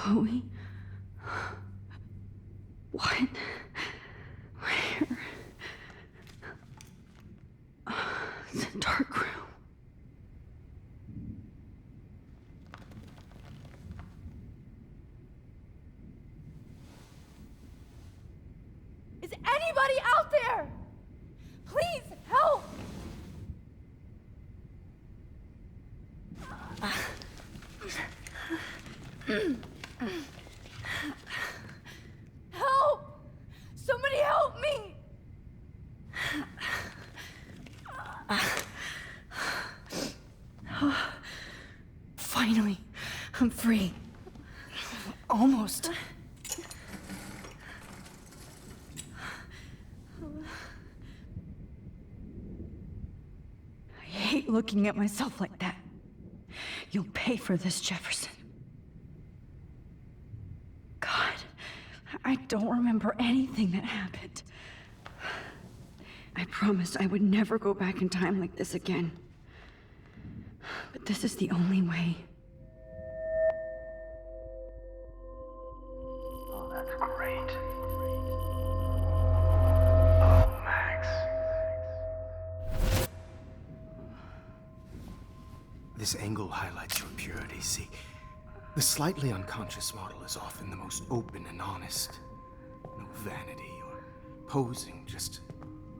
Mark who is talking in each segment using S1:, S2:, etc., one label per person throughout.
S1: Chloe? What? Where? It's a dark room.
S2: Is anybody out there? Please help! Help! Somebody help me!
S1: Finally, I'm free. Almost. I hate looking at myself like that. You'll pay for this, Jefferson. God, I don't remember anything that happened. I promised I would never go back in time like this again. But this is the only way.
S3: Oh, that's great. Oh, Max. This angle highlights your purity, see? The slightly unconscious model is often the most open and honest. No vanity or posing, just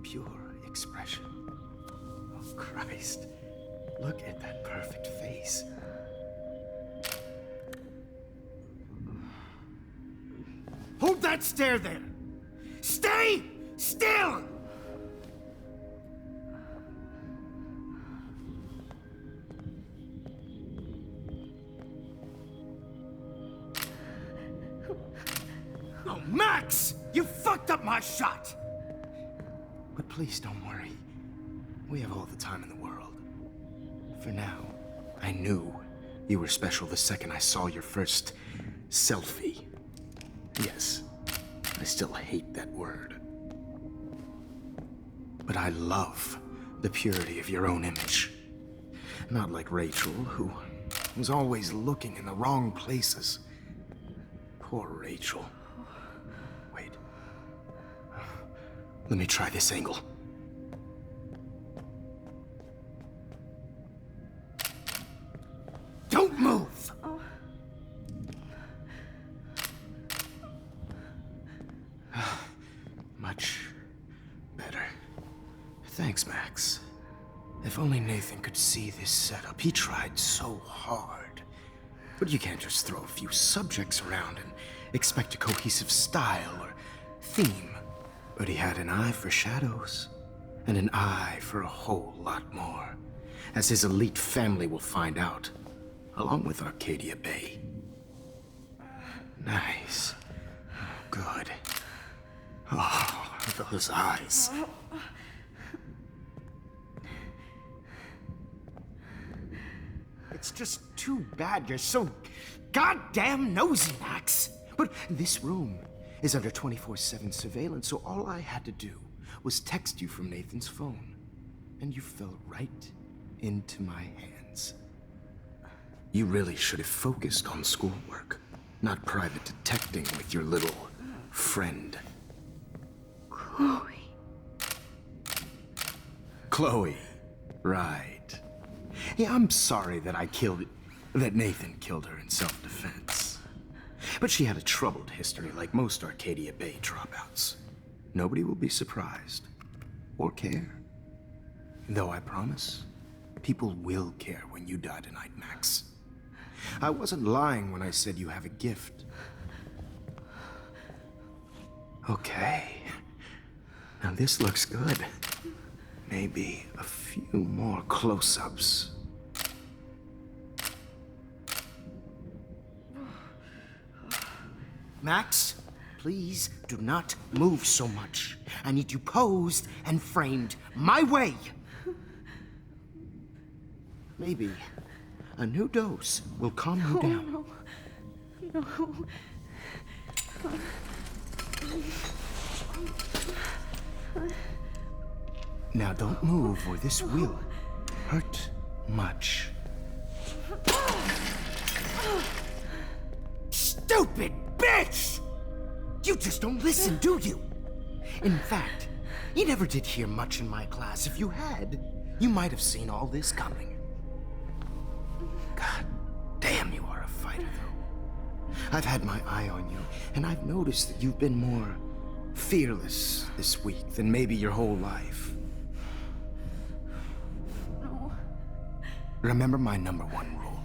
S3: pure expression. Oh, Christ. Look at that perfect face. Hold that stare there! Stay still! Oh, Max! You fucked up my shot! But please don't worry. We have all the time in the world. For now, I knew you were special the second I saw your first selfie. Yes, I still hate that word. But I love the purity of your own image. Not like Rachel, who was always looking in the wrong places. Poor Rachel. Wait. Let me try this angle. Don't move! Much better. Thanks, Max. If only Nathan could see this setup. He tried so hard. But you can't just throw a few subjects around and expect a cohesive style or theme. But he had an eye for shadows, and an eye for a whole lot more, as his elite family will find out, along with Arcadia Bay. Nice. Good. Oh, those eyes. It's just too bad you're so goddamn nosy, Max. But this room is under 24/7 surveillance, so all I had to do was text you from Nathan's phone. And you fell right into my hands. You really should have focused on schoolwork, not private detecting with your little friend.
S1: Chloe.
S3: Chloe, right. Yeah, I'm sorry that Nathan killed her in self-defense. But she had a troubled history like most Arcadia Bay dropouts. Nobody will be surprised or care. Though I promise, people will care when you die tonight, Max. I wasn't lying when I said you have a gift. Okay. Now this looks good. Maybe a few more close-ups. Max, please do not move so much. I need you posed and framed my way. Maybe a new dose will calm you down.
S1: No.
S3: Now don't move or this will hurt much. stupid bitch! You just don't listen, do you? In fact, you never did hear much in my class. If you had, you might have seen all this coming. God damn, you are a fighter, though. I've had my eye on you, and I've noticed that you've been more fearless this week than maybe your whole life.
S2: No.
S3: Remember my #1 rule.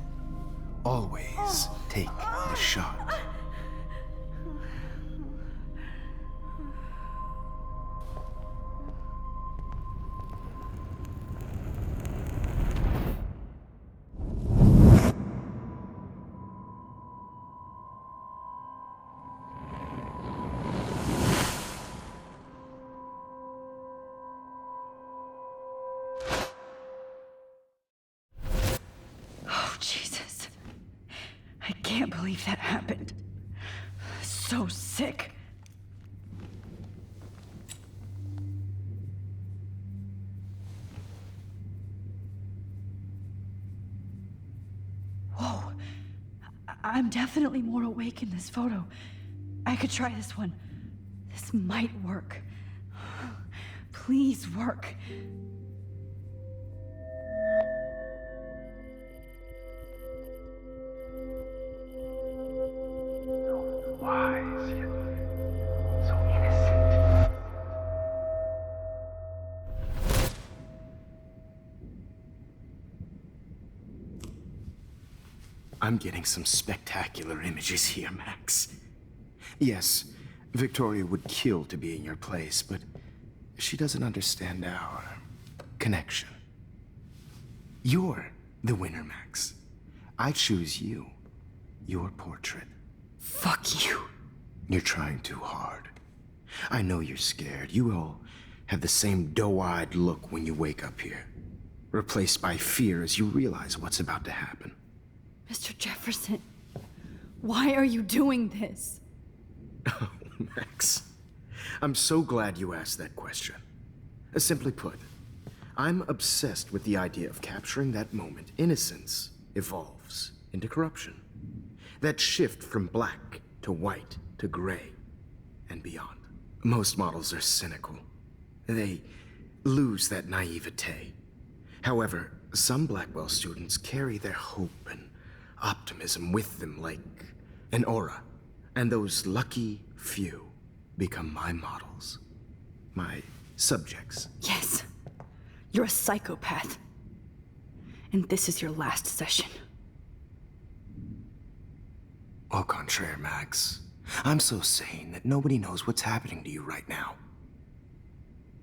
S3: Always take the shot.
S1: Oh, Jesus. I can't believe that happened. So sick. Whoa. I'm definitely more awake in this photo. I could try this one. This might work. Please work.
S3: Wise, yet so innocent. I'm getting some spectacular images here, Max. Yes, Victoria would kill to be in your place, but she doesn't understand our connection. You're the winner, Max. I choose you. Your portrait.
S1: Fuck you.
S3: You're trying too hard. I know you're scared. You all have the same doe-eyed look when you wake up here, replaced by fear as you realize what's about to happen.
S2: Mr. Jefferson, why are you doing this?
S3: Oh, Max. I'm so glad you asked that question. Simply put, I'm obsessed with the idea of capturing that moment innocence evolves into corruption. That shift from black to white to gray and beyond. Most models are cynical. They lose that naivete. However, some Blackwell students carry their hope and optimism with them like an aura. And those lucky few become my models. My subjects.
S1: Yes. You're a psychopath. And this is your last session.
S3: Au contraire, Max. I'm so sane that nobody knows what's happening to you right now.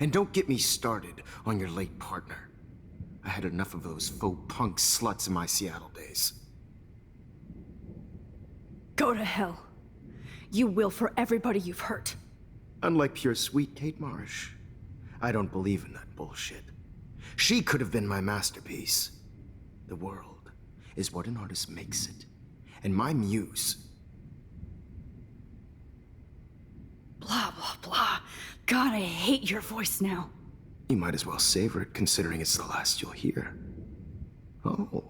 S3: And don't get me started on your late partner. I had enough of those faux punk sluts in my Seattle days.
S1: Go to hell. You will for everybody you've hurt.
S3: Unlike pure sweet Kate Marsh, I don't believe in that bullshit. She could have been my masterpiece. The world is what an artist makes it. And my muse...
S1: Blah, blah, blah. God, I hate your voice now.
S3: You might as well savor it, considering it's the last you'll hear. Oh.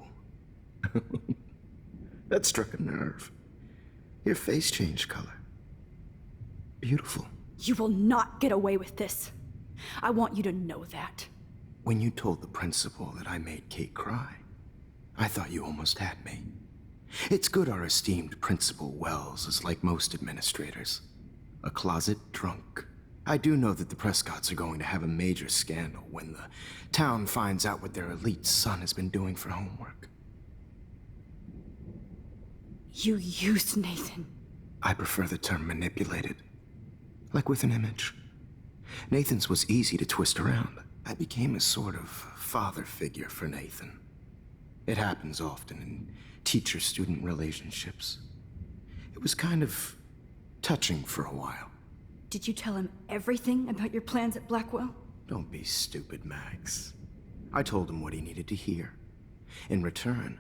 S3: That struck a nerve. Your face changed color. Beautiful.
S1: You will not get away with this. I want you to know that.
S3: When you told the principal that I made Kate cry, I thought you almost had me. It's good our esteemed Principal Wells is like most administrators. A closet drunk. I do know that the Prescotts are going to have a major scandal when the town finds out what their elite son has been doing for homework.
S1: You used Nathan.
S3: I prefer the term manipulated. Like with an image. Nathan's was easy to twist around. I became a sort of father figure for Nathan. It happens often in teacher-student relationships. It was kind of touching for a while.
S1: Did you tell him everything about your plans at Blackwell?
S3: Don't be stupid, Max. I told him what he needed to hear. In return,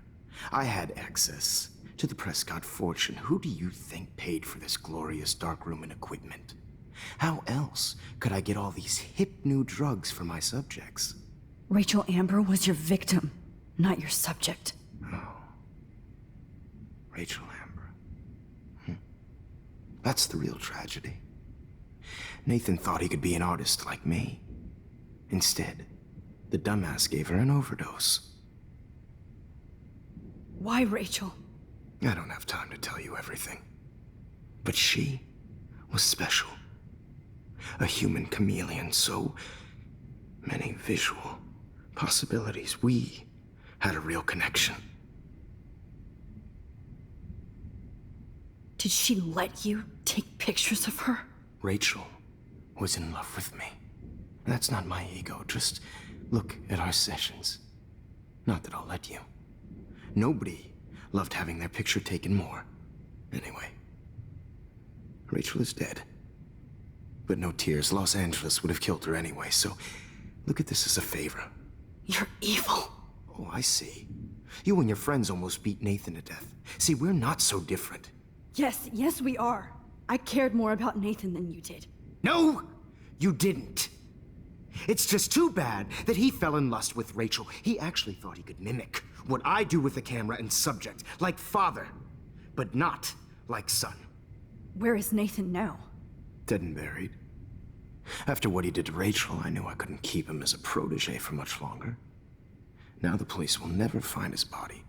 S3: I had access to the Prescott fortune. Who do you think paid for this glorious darkroom and equipment? How else could I get all these hip new drugs for my subjects?
S1: Rachel Amber was your victim, not your subject.
S3: Oh. Rachel Amber. That's the real tragedy. Nathan thought he could be an artist like me. Instead, the dumbass gave her an overdose.
S2: Why, Rachel?
S3: I don't have time to tell you everything. But she was special. A human chameleon, so many visual possibilities. We had a real connection.
S2: Did she let you take pictures of her?
S3: Rachel was in love with me. That's not my ego. Just look at our sessions. Not that I'll let you. Nobody loved having their picture taken more. Anyway, Rachel is dead. But no tears. Los Angeles would have killed her anyway, so look at this as a favor.
S2: You're evil.
S3: Oh, I see. You and your friends almost beat Nathan to death. See, we're not so different.
S2: Yes, we are. I cared more about Nathan than you did.
S3: No, you didn't. It's just too bad that he fell in lust with Rachel. He actually thought he could mimic what I do with the camera and subject, like father, but not like son.
S2: Where is Nathan now?
S3: Dead and buried. After what he did to Rachel, I knew I couldn't keep him as a protege for much longer. Now the police will never find his body.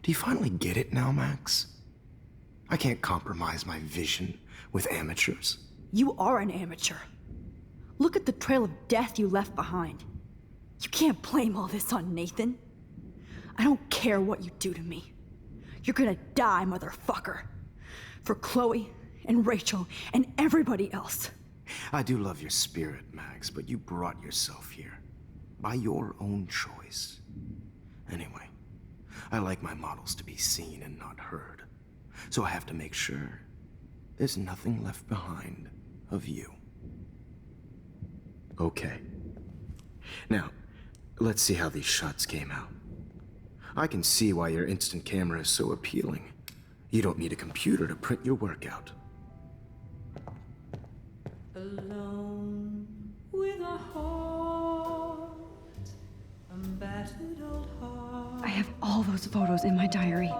S3: Do you finally get it now, Max? I can't compromise my vision with amateurs.
S2: You are an amateur. Look at the trail of death you left behind. You can't blame all this on Nathan. I don't care what you do to me. You're gonna die, motherfucker. For Chloe and Rachel and everybody else.
S3: I do love your spirit, Max, but you brought yourself here. By your own choice. Anyway, I like my models to be seen and not heard. So I have to make sure there's nothing left behind of you. Okay. Now, let's see how these shots came out. I can see why your instant camera is so appealing. You don't need a computer to print your work out.
S4: Alone with a heart, a battered old heart.
S1: I have all those photos in my diary.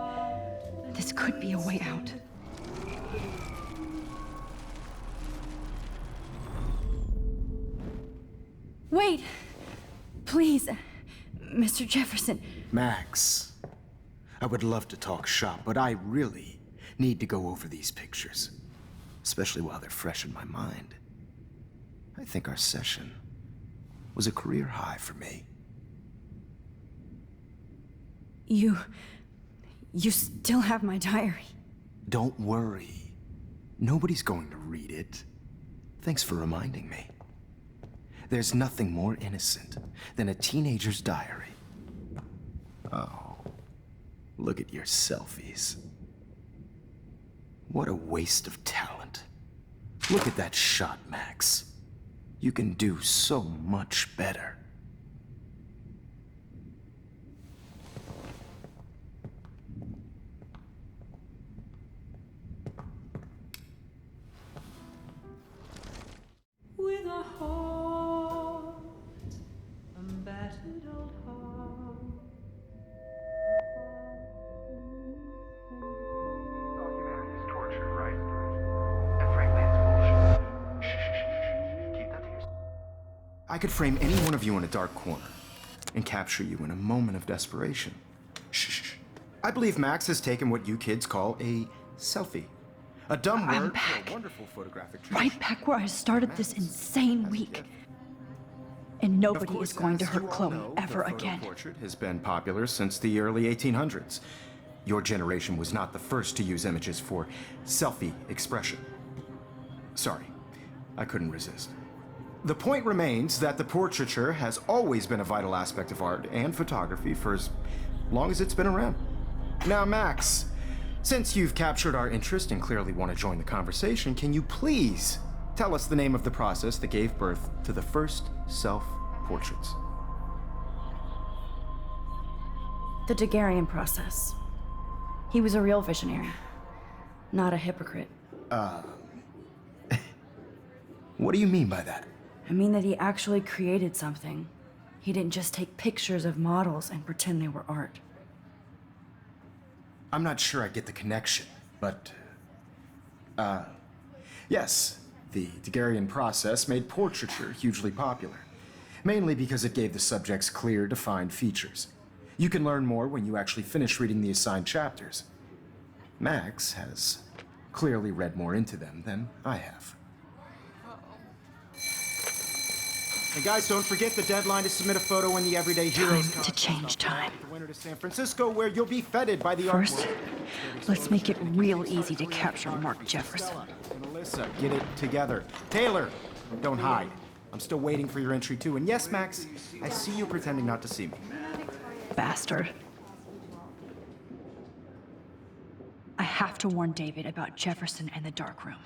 S1: This could be a way out.
S2: Wait! Please, Mr. Jefferson.
S3: Max, I would love to talk shop, but I really need to go over these pictures. Especially while they're fresh in my mind. I think our session was a career high for me.
S2: You still have my diary.
S3: Don't worry. Nobody's going to read it. Thanks for reminding me. There's nothing more innocent than a teenager's diary. Oh, look at your selfies. What a waste of talent. Look at that shot, Max. You can do so much better.
S4: With a heart, a battered old heart.
S3: Oh, humanity's tortured, right? And frankly, it's bullshit. Shh. Keep that to yourself. I could frame any one of you in a dark corner and capture you in a moment of desperation. Shh. I believe Max has taken what you kids call a selfie. A dumb
S1: I'm
S3: word
S1: back.
S3: for a wonderful photographic tradition.
S1: Right back where I started this insane week. And nobody is going to hurt Chloe ever again.
S3: The portrait has been popular since the early 1800s. Your generation was not the first to use images for selfie expression. Sorry, I couldn't resist. The point remains that the portraiture has always been a vital aspect of art and photography for as long as it's been around. Now, Max, since you've captured our interest and clearly want to join the conversation, can you please tell us the name of the process that gave birth to the first self-portraits?
S2: The Daguerrean process. He was a real visionary, not a hypocrite.
S3: What do you mean by that?
S2: I mean that he actually created something. He didn't just take pictures of models and pretend they were art.
S3: I'm not sure I get the connection, but Yes, the Daguerrean process made portraiture hugely popular, mainly because it gave the subjects clear, defined features. You can learn more when you actually finish reading the assigned chapters. Max has clearly read more into them than I have. And guys, don't forget the deadline to submit a photo in the Everyday Heroes
S1: Time to change time.
S3: The winter to San Francisco, where you'll be feted by the
S1: First,
S3: art world.
S1: let's make it real easy to capture Mark Jefferson.
S3: And Alyssa, get it together. Taylor, don't hide. I'm still waiting for your entry too. And yes, Max, I see you pretending not to see me.
S1: Bastard. I have to warn David about Jefferson and the dark room.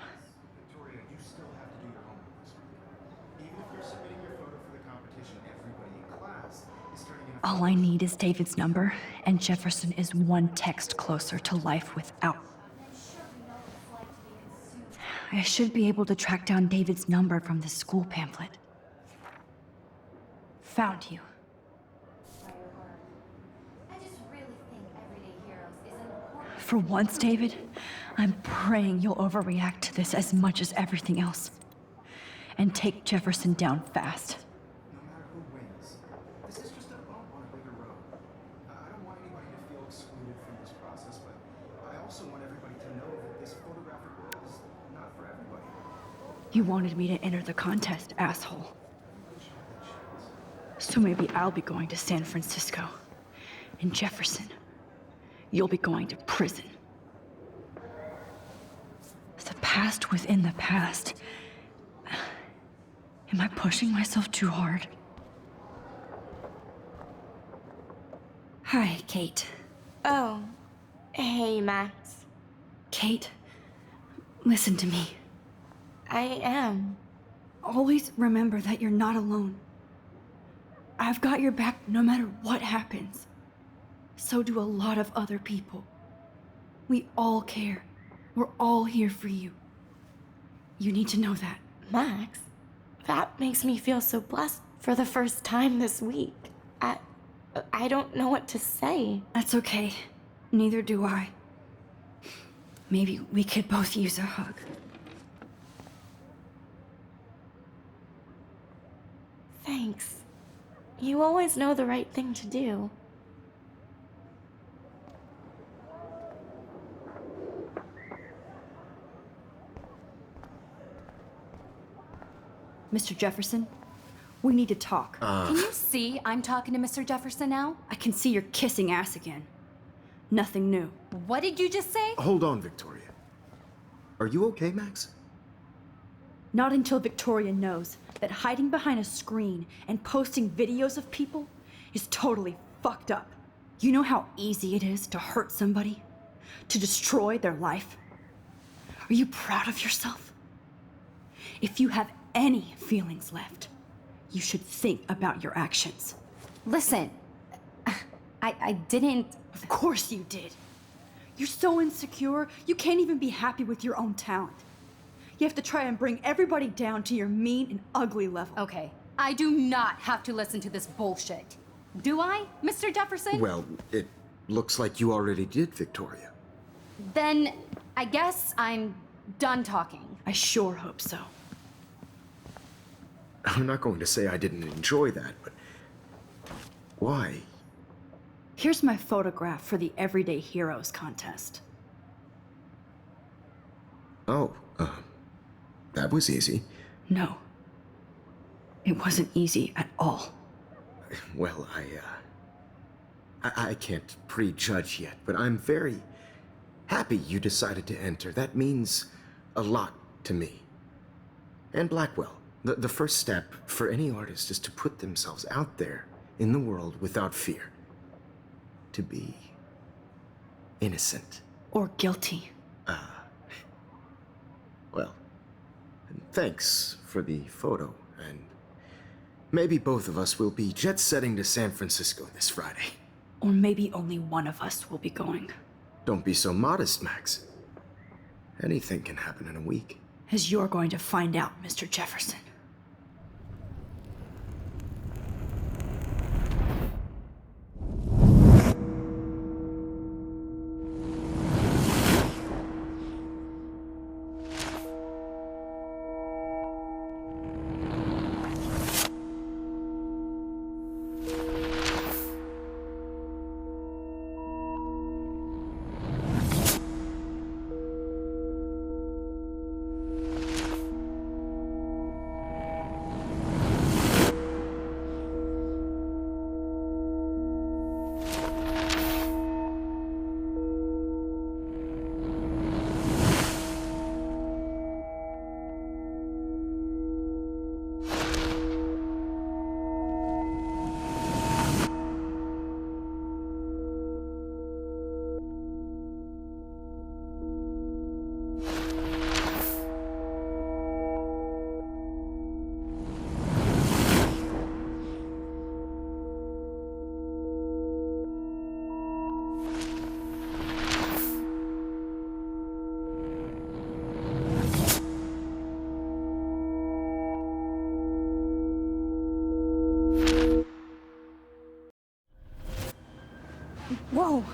S3: Victoria, you still have to do your homework this week. Even if you're submitting your photo for the competition, everybody in class is turning in a
S1: All I need is David's number, and Jefferson is one text closer to life without. I should be able to track down David's number from the school pamphlet. Found you.
S5: I just really think Everyday Heroes is an important.
S1: For once, David, I'm praying you'll overreact to this as much as everything else. And take Jefferson down fast.
S3: No matter who wins, this is just a bump on a bigger road. I don't want anybody to feel excluded from this process, but I also want everybody to know that this photographic world is not for everybody.
S1: You wanted me to enter the contest, asshole. So maybe I'll be going to San Francisco. And Jefferson, you'll be going to prison. The past within the past. Am I pushing myself too hard? Hi, Kate.
S5: Oh, hey, Max.
S1: Kate, listen to me.
S5: I am.
S1: Always remember that you're not alone. I've got your back no matter what happens. So do a lot of other people. We all care. We're all here for you. You need to know that.
S5: Max, that makes me feel so blessed for the first time this week. I don't know what to say.
S1: That's okay. Neither do I. Maybe we could both use a hug.
S5: Thanks. You always know the right thing to do.
S2: Mr. Jefferson, we need to talk.
S6: Can you see I'm talking to Mr. Jefferson now?
S2: I can see you're kissing ass again. Nothing new.
S6: What did you just say?
S3: Hold on, Victoria. Are you okay, Max?
S2: Not until Victoria knows that hiding behind a screen and posting videos of people is totally fucked up. You know how easy it is to hurt somebody? To destroy their life? Are you proud of yourself? If you have any feelings left, you should think about your actions.
S6: Listen, I didn't.
S2: Of course you did. You're so insecure, you can't even be happy with your own talent. You have to try and bring everybody down to your mean and ugly level.
S6: Okay, I do not have to listen to this bullshit. Do I, Mr. Jefferson?
S3: Well, it looks like you already did, Victoria.
S6: Then I guess I'm done talking.
S2: I sure hope so.
S3: I'm not going to say I didn't enjoy that, but why?
S2: Here's my photograph for the Everyday Heroes contest.
S3: Oh, that was easy.
S2: No. It wasn't easy at all.
S3: Well, I can't prejudge yet, but I'm very happy you decided to enter. That means a lot to me. And Blackwell. The first step for any artist is to put themselves out there in the world without fear. To be innocent.
S2: Or guilty.
S3: Well, thanks for the photo, and maybe both of us will be jet-setting to San Francisco this Friday.
S2: Or maybe only one of us will be going.
S3: Don't be so modest, Max. Anything can happen in a week.
S2: As you're going to find out, Mr. Jefferson. Whoa!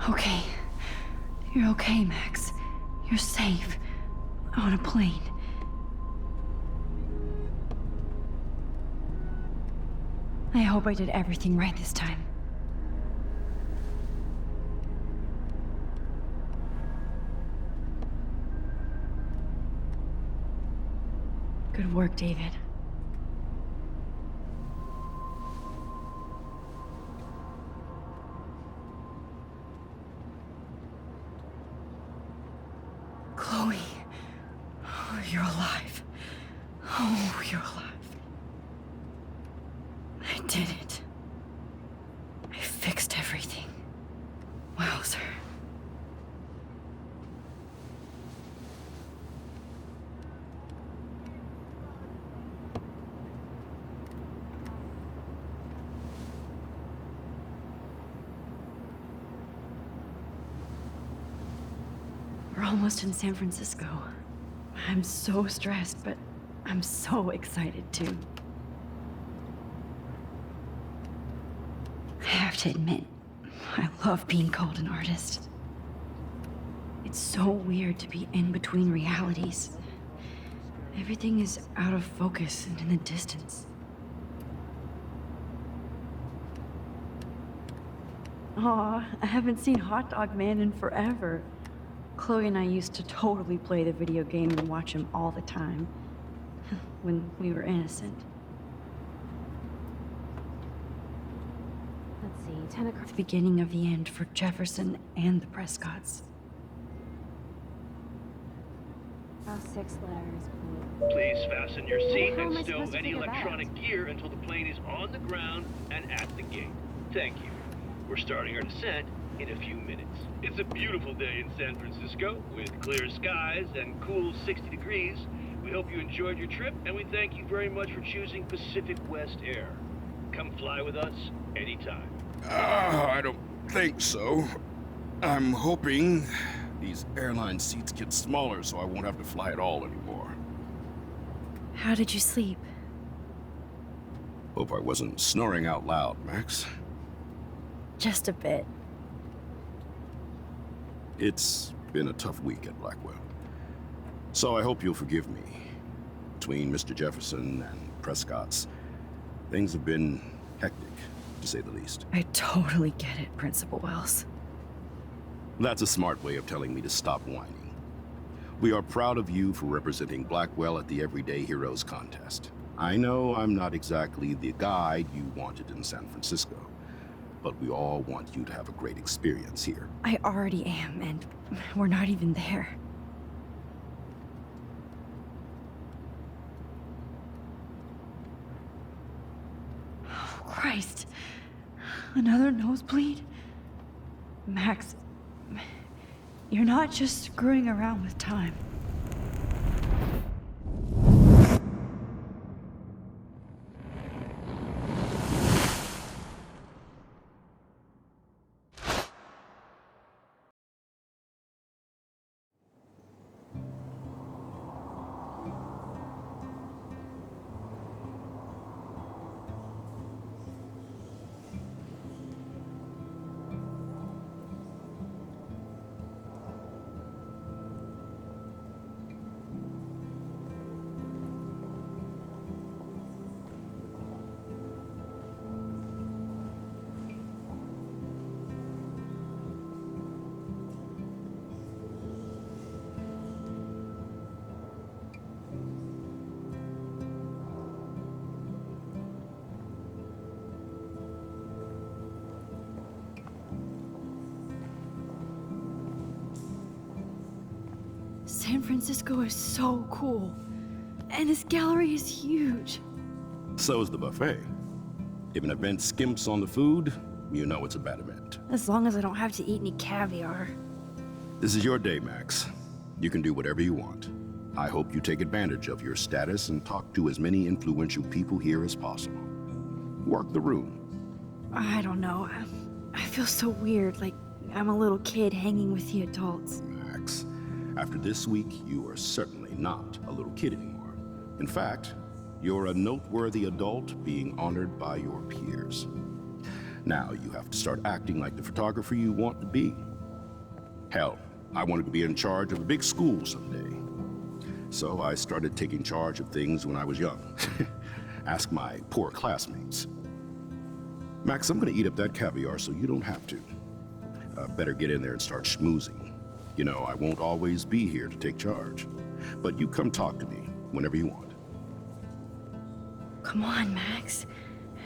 S1: Okay. You're okay, Max. You're safe. On a plane. I hope I did everything right this time. Good work, David. Chloe. Oh, you're alive. Oh, you're alive. I did it. I fixed everything. Wowzer. We're almost in San Francisco. I'm so stressed, but I'm so excited too. I have to admit, I love being called an artist. It's so weird to be in between realities. Everything is out of focus and in the distance. Aw, I haven't seen Hot Dog Man in forever. Chloe and I used to totally play the video game and watch him all the time. When we were innocent. Let's see, 10 o'clock. The beginning of the end for Jefferson and the Prescotts.
S7: Oh, 6 letters, please.
S8: Please fasten your seat
S7: How am I
S8: and stow
S7: supposed to
S8: any
S7: figure that
S8: electronic
S7: out?
S8: gear until the plane is on the ground and at the gate. Thank you. We're starting our descent in a few minutes. It's a beautiful day in San Francisco with clear skies and cool 60 degrees. We hope you enjoyed your trip, and we thank you very much for choosing Pacific West Air. Come fly with us anytime.
S9: I don't think so. I'm hoping these airline seats get smaller so I won't have to fly at all anymore.
S1: How did you sleep?
S9: Hope I wasn't snoring out loud, Max.
S1: Just a bit.
S9: It's been a tough week at Blackwell. So I hope you'll forgive me. Between Mr. Jefferson and Prescott's, things have been hectic, to say the least.
S1: I totally get it, Principal Wells.
S9: That's a smart way of telling me to stop whining. We are proud of you for representing Blackwell at the Everyday Heroes contest. I know I'm not exactly the guide you wanted in San Francisco, but we all want you to have a great experience here.
S1: I already am, and we're not even there. Oh, Christ. Another nosebleed? Max, you're not just screwing around with time. San Francisco is so cool. And this gallery is huge.
S9: So is the buffet. If an event skimps on the food, you know it's a bad event.
S1: As long as I don't have to eat any caviar.
S9: This is your day, Max. You can do whatever you want. I hope you take advantage of your status and talk to as many influential people here as possible. Work the room.
S1: I don't know. I feel so weird, like I'm a little kid hanging with the adults.
S9: Max, after this week, you are certainly not a little kid anymore. In fact, you're a noteworthy adult being honored by your peers. Now you have to start acting like the photographer you want to be. Hell, I wanted to be in charge of a big school someday. So I started taking charge of things when I was young. Ask my poor classmates. Max, I'm gonna eat up that caviar so you don't have to. Better get in there and start schmoozing. You know, I won't always be here to take charge. But you come talk to me whenever you want.
S1: Come on, Max.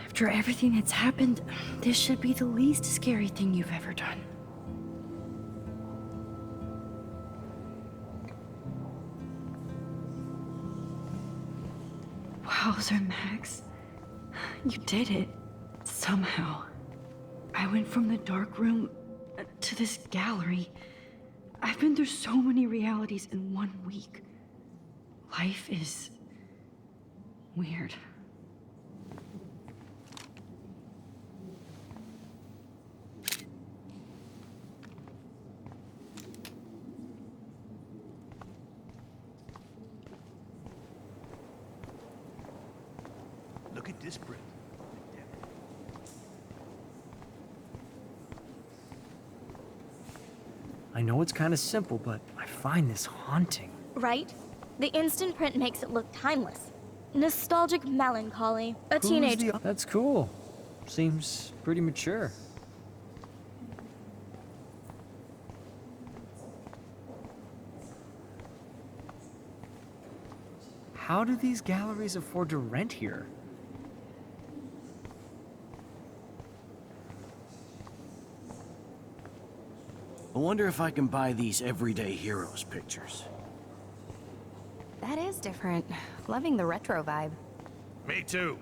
S1: After everything that's happened, this should be the least scary thing you've ever done. Wowzer, Max. You did it. Somehow. I went from the dark room to this gallery. I've been through so many realities in 1 week. Life is weird.
S8: Look at this print.
S10: I know it's kind of simple, but I find this haunting.
S5: Right? The instant print makes it look timeless. Nostalgic melancholy. A teenage.
S10: That's cool. Seems pretty mature. How do these galleries afford to rent here?
S3: I wonder if I can buy these everyday heroes pictures.
S11: That is different. Loving the retro vibe.
S8: Me too.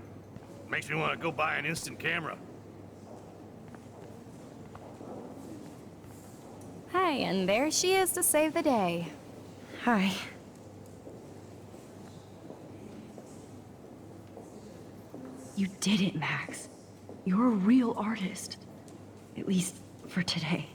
S8: Makes me want to go buy an instant camera.
S11: Hi, and there she is to save the day.
S1: Hi. You did it, Max. You're a real artist. At least for today.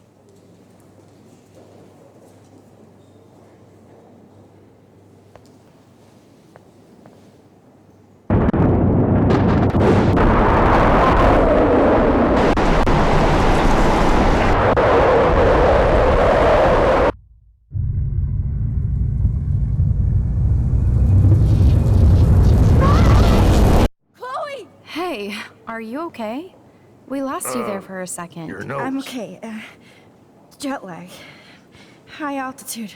S11: Hey, are you okay? We lost you there for a second.
S8: Your nose.
S1: I'm okay. Jet lag. High altitude.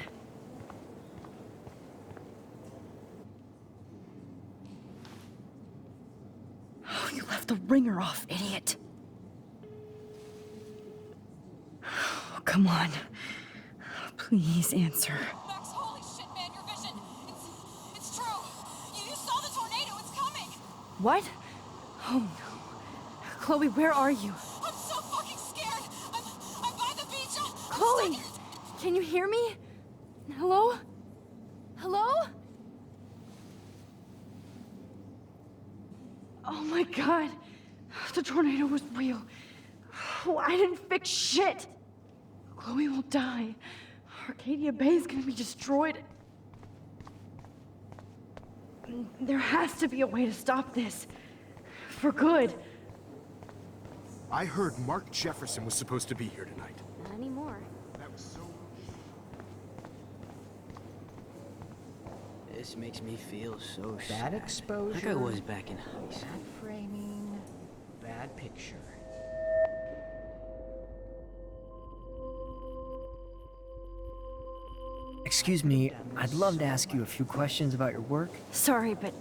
S1: Oh, you left the ringer off, idiot. Oh, come on. Please answer.
S12: Max, holy shit, man, your vision. It's true. You saw the tornado. It's coming.
S1: What? Oh no. Chloe, where are you?
S12: I'm so fucking scared. I'm by the beach. I'm
S1: Chloe!
S12: stuck.
S1: Can you hear me? Hello? Hello? Oh my god. The tornado was real. Oh, I didn't fix shit. Chloe will die. Arcadia Bay is gonna be destroyed. There has to be a way to stop this. For good.
S3: I heard Mark Jefferson was supposed to be here tonight.
S7: Not anymore.
S3: That was so...
S13: This makes me feel so
S10: Bad
S13: sad.
S10: exposure.
S13: Like I was back in high school.
S10: Bad framing. Bad picture. Excuse me, I'd love to ask you a few questions about your work.
S1: Sorry, but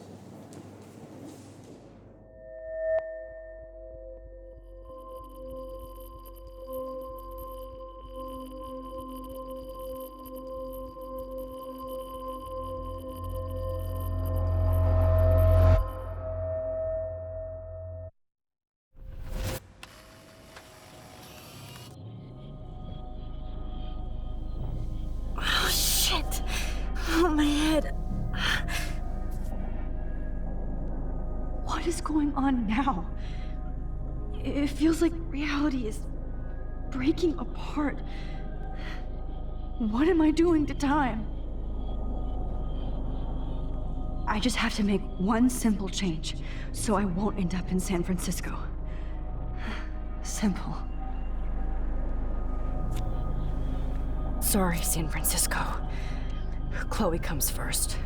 S1: oh, my head. What is going on now? It feels like reality is breaking apart. What am I doing to time?
S2: I just have to make one simple change, so I won't end up in San Francisco. Simple. Sorry, San Francisco. Chloe comes first.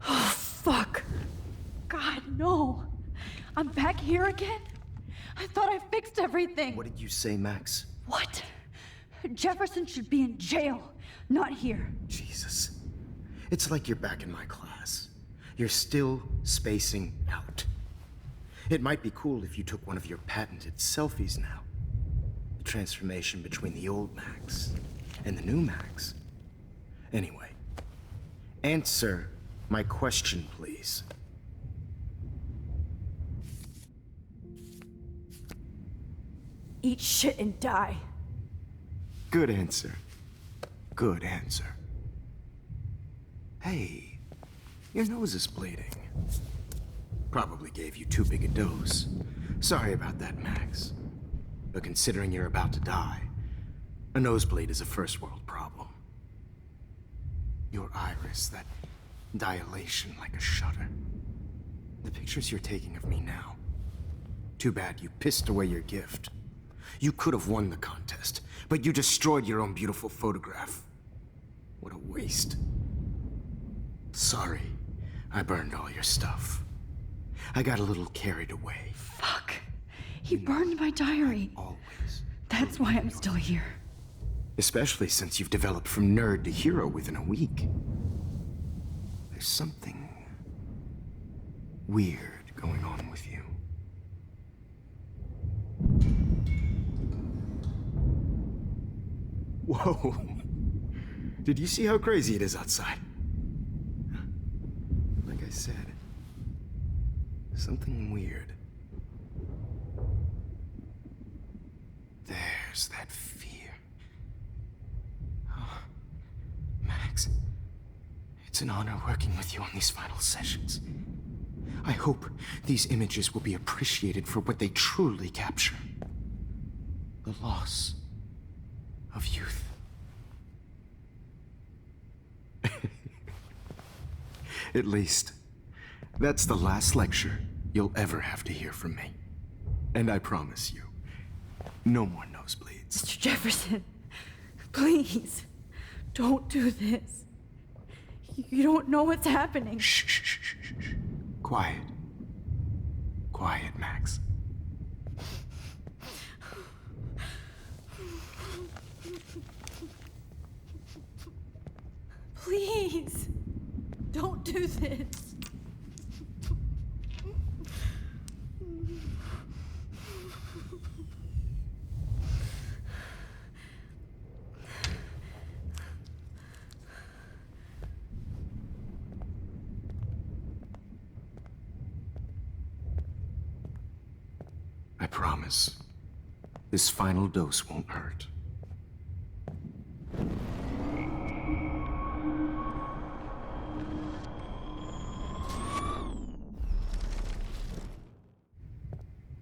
S2: Oh, fuck. God, no. I'm back here again? I thought I fixed everything.
S3: What did you say, Max?
S2: What? Jefferson should be in jail, not here.
S3: Jesus. It's like you're back in my class. You're still spacing out. It might be cool if you took one of your patented selfies now. The transformation between the old Max and the new Max. Anyway, answer my question, please.
S2: Eat shit and die.
S3: Good answer. Good answer. Hey, your nose is bleeding. Probably gave you too big a dose. Sorry about that, Max. But considering you're about to die, a nosebleed is a first world problem. Your iris, that dilation like a shutter. The pictures you're taking of me now. Too bad you pissed away your gift. You could have won the contest, but you destroyed your own beautiful photograph. What a waste. Sorry, I burned all your stuff. I got a little carried away.
S2: Fuck. He burned my diary.
S3: Always.
S2: That's why I'm still here.
S3: Especially since you've developed from nerd to hero within a week. There's something weird going on with you. Whoa. Did you see how crazy it is outside? Like I said, something weird. There's that fear. Oh, Max, it's an honor working with you on these final sessions. I hope these images will be appreciated for what they truly capture. The loss of youth. At least, that's the last lecture you'll ever have to hear from me. And I promise you, no more nosebleeds.
S2: Mr. Jefferson, please, don't do this. You don't know what's happening.
S3: Shh, shh, shh, shh, shh. Quiet. Quiet, Max.
S2: Please, don't do this.
S3: I promise, this final dose won't hurt.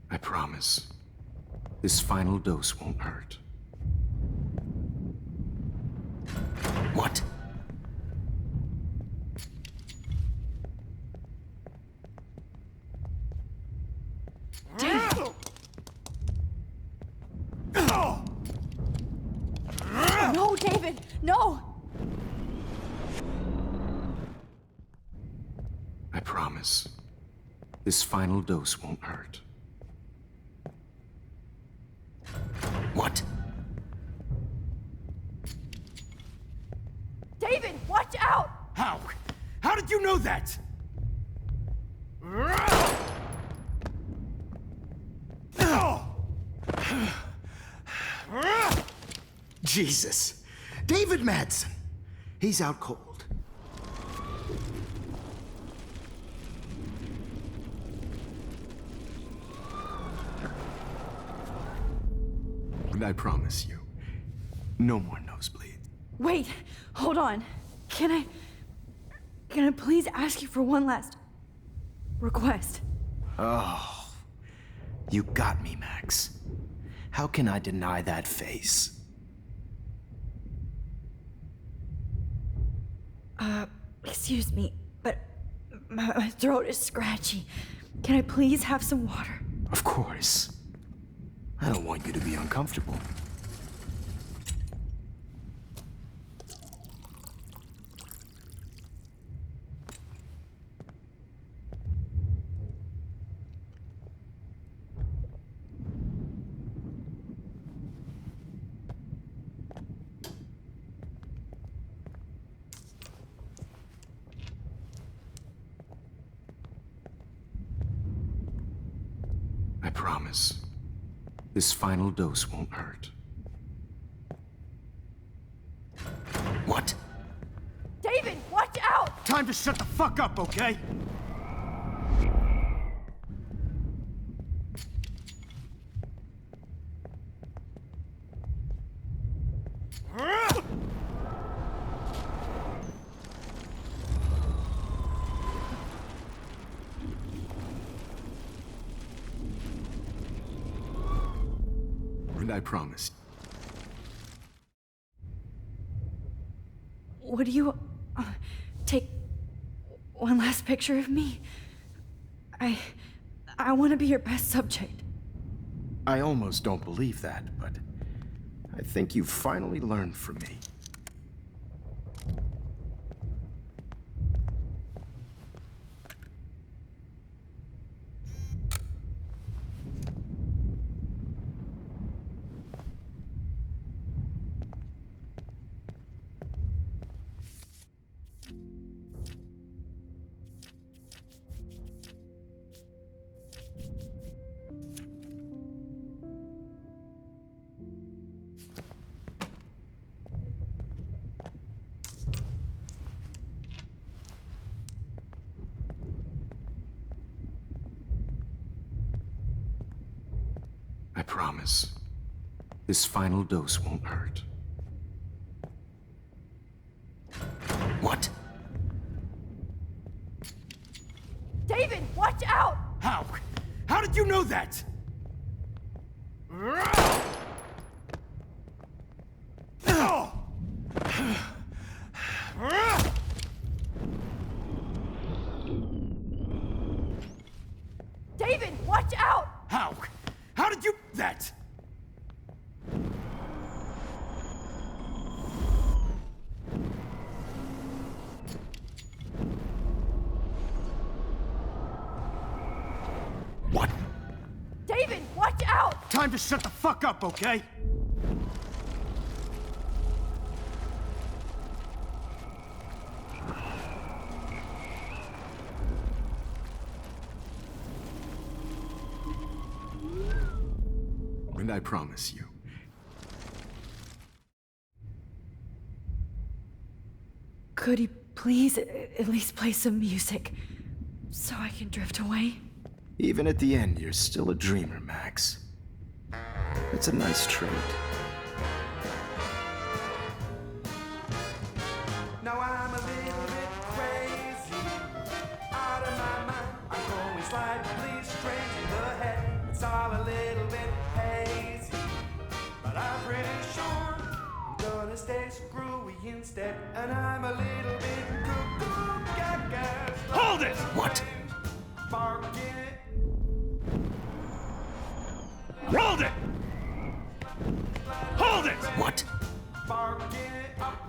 S3: I promise, this final dose won't hurt. What?
S2: No, David, no!
S3: I promise, this final dose won't hurt. What?
S2: David, watch out!
S3: How How did you know that? Jesus. David Madsen. He's out cold. And I promise you, no more nosebleeds.
S2: Wait, hold on. Can I please ask you for one last request?
S3: Oh, you got me, Max. How can I deny that face?
S2: Excuse me, but my throat is scratchy. Can I please have some water?
S3: Of course. I don't want you to be uncomfortable. I promise. This final dose won't hurt. What?
S2: David, watch out!
S3: Time to shut the fuck up, okay? And I promise.
S2: Would you take one last picture of me? I want to be your best subject.
S3: I almost don't believe that, but I think you've finally learned from me. I promise. This final dose won't hurt. What?
S2: David, watch out!
S3: How? How did you know that?
S2: David, watch out!
S3: How? How did you that? What?
S2: David, watch out!
S3: Time to shut the fuck up, okay? And I promise you.
S2: Could you please at least play some music so I can drift away?
S3: Even at the end, you're still a dreamer, Max. It's a nice trait.
S14: Now I'm a little bit crazy, out of my mind. I'm going slightly strange in the head. It's all a little bit hazy, but I'm pretty sure I'm gonna stay screwy instead. And I'm a little bit cuckoo gaga.
S3: Hold it! What?
S14: Barking.
S3: Hold it! Hold it! What?
S14: Barking up.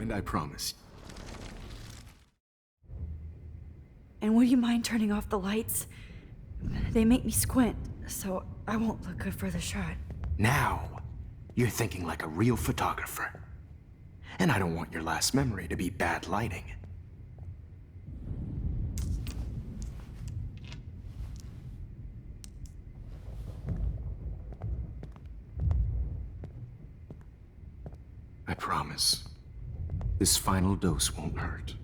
S3: And I promise.
S2: And would you mind turning off the lights? They make me squint, so
S1: I won't look good for the shot.
S3: Now, you're thinking like a real photographer. And I don't want your last memory to be bad lighting. I promise, this final dose won't hurt.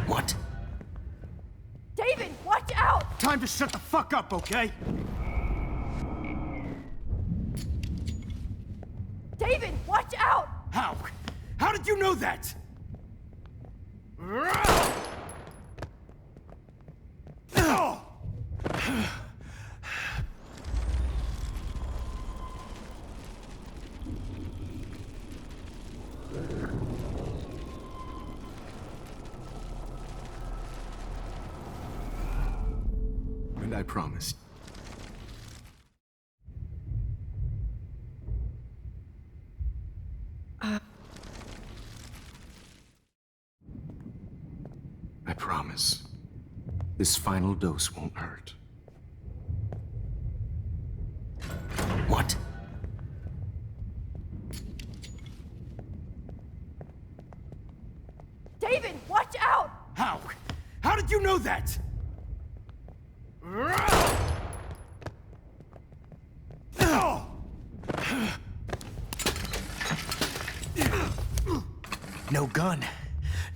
S3: What?
S2: David, watch out!
S3: Time to shut the fuck up, okay?
S2: David, watch out!
S3: How? How did you know that? And I promised. I promise. This final dose won't hurt. What?
S2: David, watch out!
S3: How? How did you know that? No gun,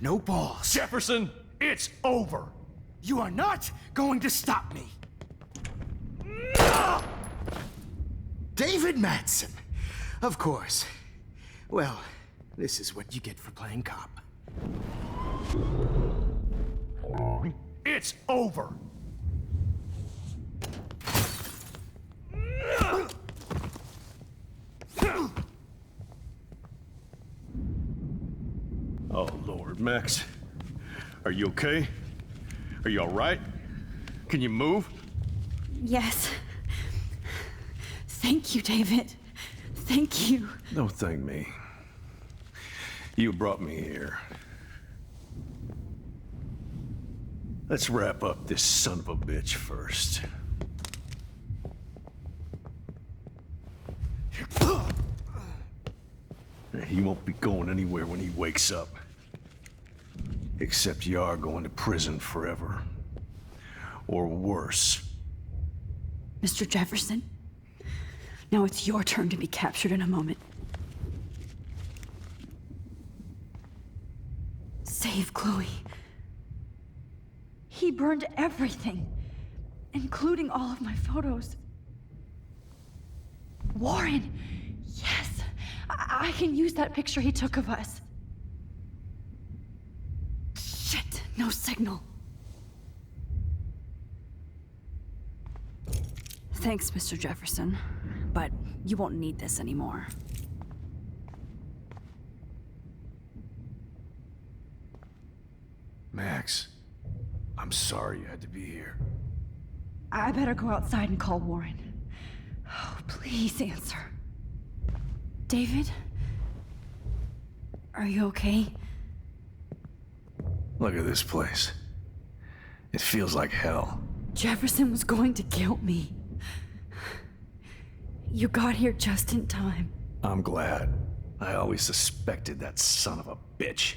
S3: no balls.
S15: Jefferson, it's over.
S3: You are not going to stop me. David Madsen. Of course. Well, this is what you get for playing cop.
S15: It's over. Oh, Lord, Max. Are you okay? Are you all right? Can you move?
S2: Yes. Thank you, David. Thank you.
S15: Don't thank me. You brought me here. Let's wrap up this son of a bitch first. He won't be going anywhere when he wakes up. Except you are going to prison forever. Or worse.
S2: Mr. Jefferson, now it's your turn to be captured in a moment. Save Chloe. He burned everything, including all of my photos. Warren, yes, I can use that picture he took of us. Shit, no signal. Thanks, Mr. Jefferson, but you won't need this anymore.
S15: Max, I'm sorry you had to be here.
S2: I better go outside and call Warren. Oh, please answer. David? Are you okay?
S15: Look at this place. It feels like hell.
S2: Jefferson was going to kill me. You got here just in time.
S15: I'm glad. I always suspected that son of a bitch.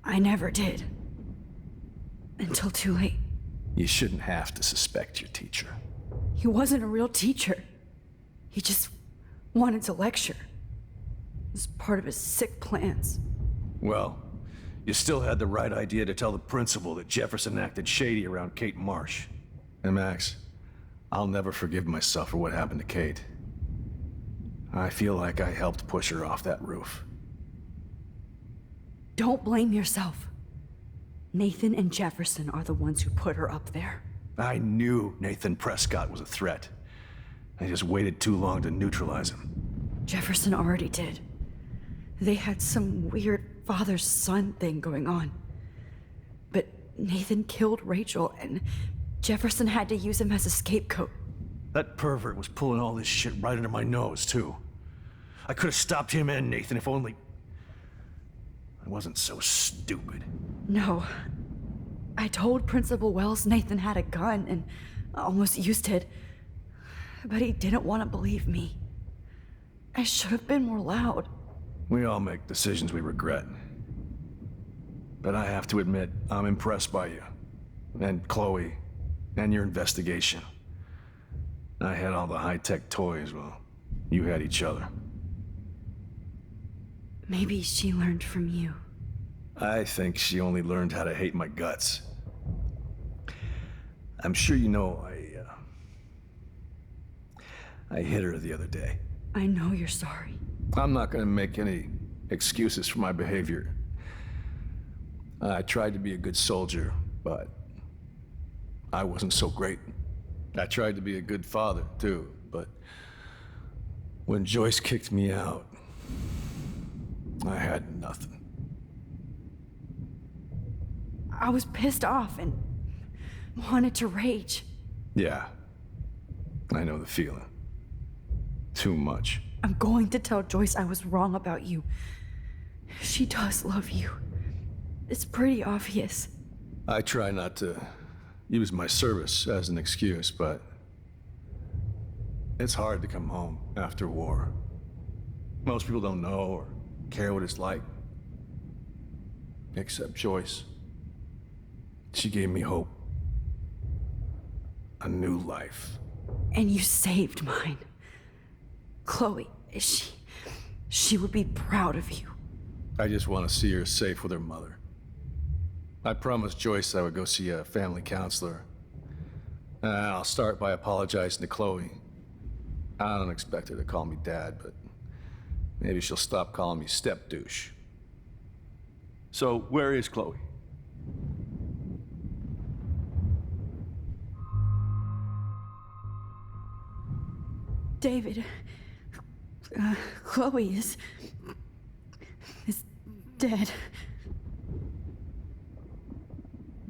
S2: I never did. Until too late.
S15: You shouldn't have to suspect your teacher.
S2: He wasn't a real teacher. He just wanted to lecture. It was part of his sick plans.
S15: Well, you still had the right idea to tell the principal that Jefferson acted shady around Kate Marsh. And Max, I'll never forgive myself for what happened to Kate. I feel like I helped push her off that roof.
S2: Don't blame yourself. Nathan and Jefferson are the ones who put her up there.
S15: I knew Nathan Prescott was a threat. I just waited too long to neutralize him.
S2: Jefferson already did. They had some weird father-son thing going on. But Nathan killed Rachel, and Jefferson had to use him as a scapegoat.
S15: That pervert was pulling all this shit right under my nose, too. I could have stopped him and Nathan if only... I wasn't so stupid.
S2: No. I told Principal Wells Nathan had a gun and almost used it, but he didn't want to believe me. I should have been more loud.
S15: We all make decisions we regret. But I have to admit, I'm impressed by you. And Chloe. And your investigation. I had all the high-tech toys, well, you had each other.
S2: Maybe she learned from you.
S15: I think she only learned how to hate my guts. I'm sure you know I hit her the other day.
S2: I know you're sorry.
S15: I'm not gonna make any excuses for my behavior. I tried to be a good soldier, but I wasn't so great. I tried to be a good father, too, but when Joyce kicked me out, I had nothing.
S2: I was pissed off and wanted to rage.
S15: Yeah, I know the feeling. Too much.
S2: I'm going to tell Joyce I was wrong about you. She does love you. It's pretty obvious.
S15: I try not to use my service as an excuse, but it's hard to come home after war. Most people don't know or care what it's like. Except Joyce. She gave me hope. A new life.
S2: And you saved mine. Chloe, she would be proud of you.
S15: I just want to see her safe with her mother. I promised Joyce I would go see a family counselor. I'll start by apologizing to Chloe. I don't expect her to call me Dad, but maybe she'll stop calling me step douche. So, where is Chloe?
S2: David, Chloe is dead.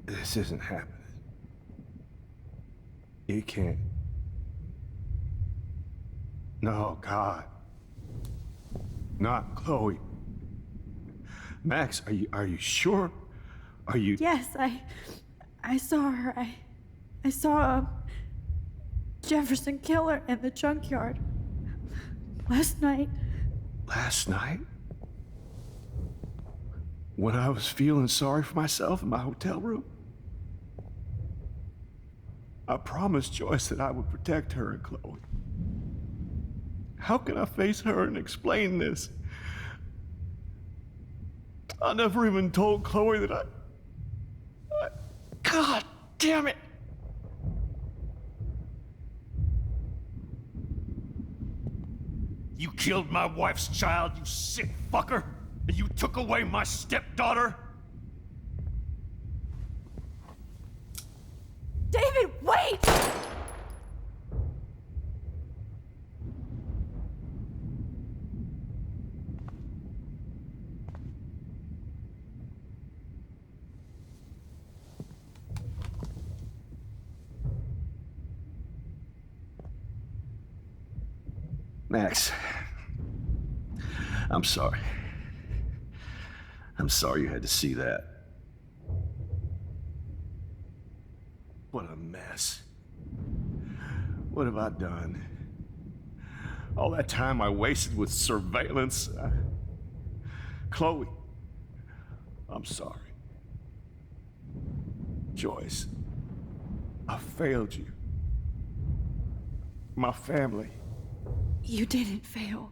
S3: This isn't happening. You can't. No, God. Not Chloe. Max, are you sure? Are you?
S2: Yes, I saw her. I saw Jefferson kill her in the junkyard last night.
S3: Last night? When I was feeling sorry for myself in my hotel room? I promised Joyce that I would protect her and Chloe. How can I face her and explain this? I never even told Chloe that I... God damn it!
S16: You killed my wife's child, you sick fucker! And you took away my stepdaughter?
S2: David, wait!
S3: Max, I'm sorry. I'm sorry you had to see that. What a mess. What have I done? All that time I wasted with surveillance. Chloe, I'm sorry. Joyce, I failed you. My family.
S2: You didn't fail.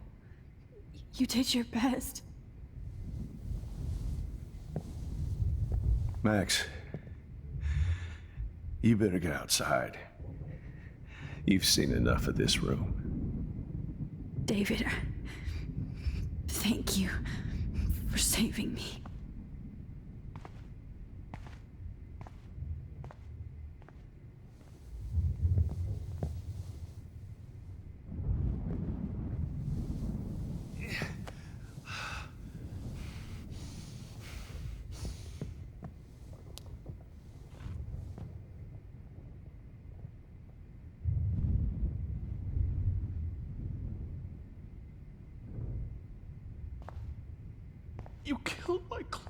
S2: You did your best.
S3: Max, you better get outside. You've seen enough of this room.
S2: David, thank you for saving me.
S3: You killed my Chloe.